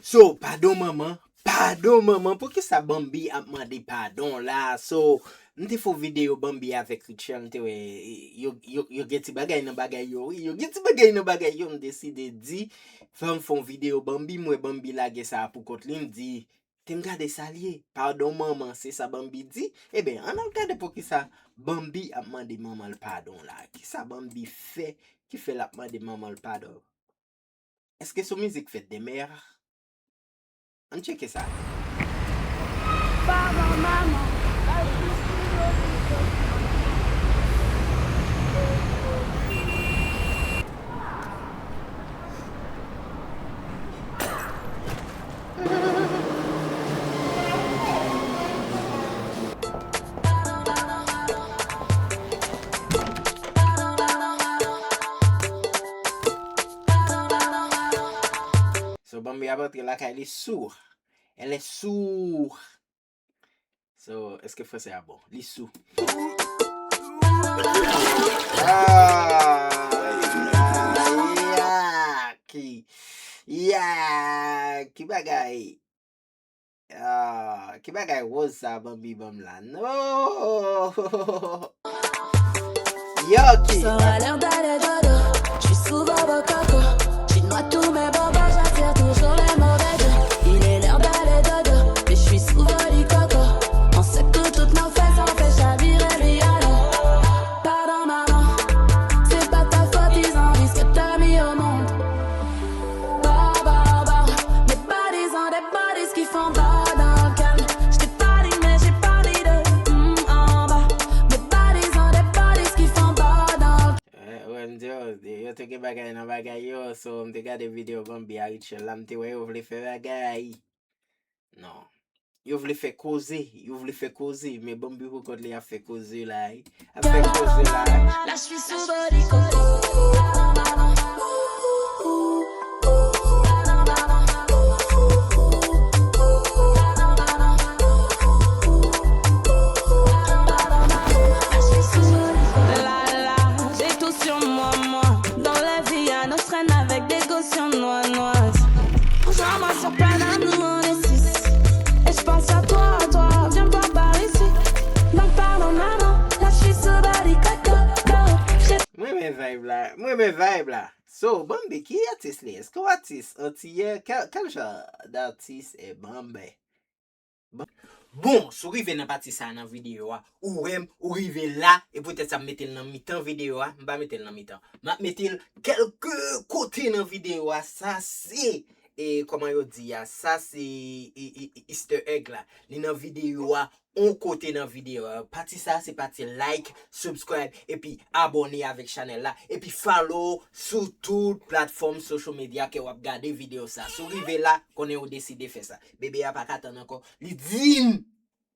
So, pardon maman, pour que ça Bambi a demandé pardon là. So, nte fò vidéo Bambi avec Richard, nte yo geti bagay nan bagay yo m'deside di, fèm fòn vidéo Bambi, mwen Bambi lage sa pou Kotlin di, te m'gade salye, pardon maman, c'est ça Bambi di, eh ben, an al gade pour que ça Bambi a demandé maman le pardon là. Qui ça Bambi fait, qui fait la demandé maman le pardon? Est-ce que son musique fait des mères? On check ça. Pardon maman. So Bambi a montré là qu'elle est sourde. Elle est sourde. So, est-ce que français est bon? Elle est sourde. Qui bagay? Qui bagay rose ça Bambi bam là? No! Yo, qui? Ça a l'air d'aller dodo. Je suis souvent bococo. J'noie tous mes bobos, j'attire toujours les mauvais jeux. Il est l'heure d'aller dodo, mais je suis souvent du coco. On sait que toutes nos fesses ont fait chavirer Rihanna. Pardon maman, c'est pas ta faute, ils ont vu ce que t'as mis au monde. Bah bah bah, mes bodies ont des bodies qui font bah dans le calme. J't'ai pas dit mais j'ai pas dit de en bas. Mes bodies ont des bodies qui font bah dans le Yo te gen bagay nan bagay yo, so mte gade video Bambi a Richel la mte wè yo vle fè bagay. Non. Yo vle fè koze, mais Bambi pou kote li a fè koze la. A fè koze la. Là je suis sous body coco. J'ai tout sur moi. Dans la vie, à nos traînes avec des cautions noises. Rejoins-moi sur Paname, nous on est 6. Et je pense à toi, viens voir par ici. Donc pardon maman, là je suis sous body coco. Mwen men vibe la. So, Bambi, ki artiste li? Est-ce que artiste antillais? Quel genre d'artiste est Bambi? Bon, sou rive nan pati sa nan video a, ou rive la, et peut-être ça metel nan mitan video a, mba metel nan mitan. Ma metel quelques côté nan video a, ça c'est, et comment yo di ya, ça c'est easter egg la. Li nan video a, on côté dans vidéo. Parti ça, c'est parti like, subscribe, et puis abonner avec channel là, et puis follow sur toute plateforme social media que vous regardez vidéo ça. Si vous arrivez là, qu'on est décidé de faire ça. Bébé a pas qu'attendre encore. Les dîmes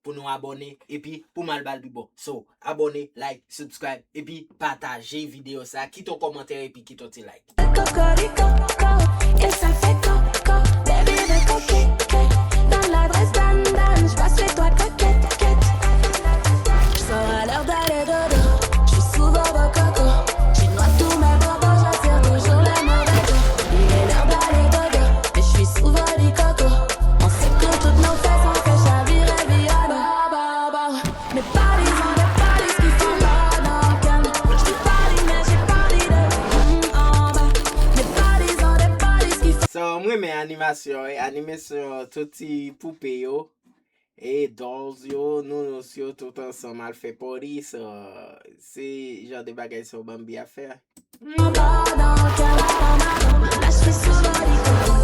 pour nous abonner, et puis pour malbal du bon. So, abonnez, like, subscribe, et puis partagez vidéo ça. Quitte un commentaire, et puis quitte un petit like. Et ça fait coco, baby de coquette. Dans l'adresse Dan, je passe chez toi coquette. Ça a l'air d'aller dodo, je suis souvent bococo. J'noie tous mes bobos, j'attire toujours les mauvais jeux. Il est l'heure d'aller dodo, mais je suis souvent du coco. On sait que toutes nos fesses ont fait chavirer Rihanna. Bah bah, mes bodies ont des bodies qui font bah dans le calme. J't'ai pas dit mais j'ai pas dit de en bas. Mes bodies ont des bodies qui font. So, mwen men animasyon touti poupe yo. Et dolls yo, nous yo tout ensemble al fait pori, so c'est genre de bagay sur Bambi à faire. Bah dans le calme, là je suis sous body coco.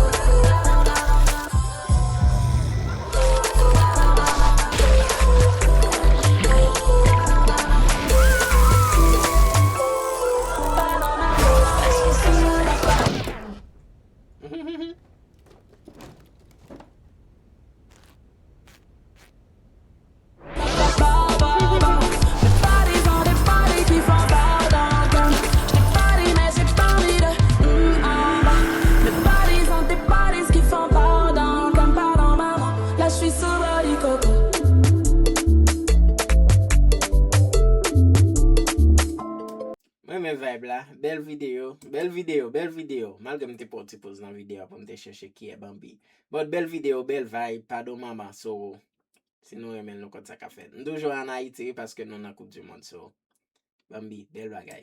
bel video. Malgré mte poti pose nan video pou mte cherche ki e Bambi. But bel video, bel vibe, pardon mama, so si nou remen nou kont sa ka fet. Ndojou an Haiti paske nou nan Coupe du Monde, so Bambi, bel bagay.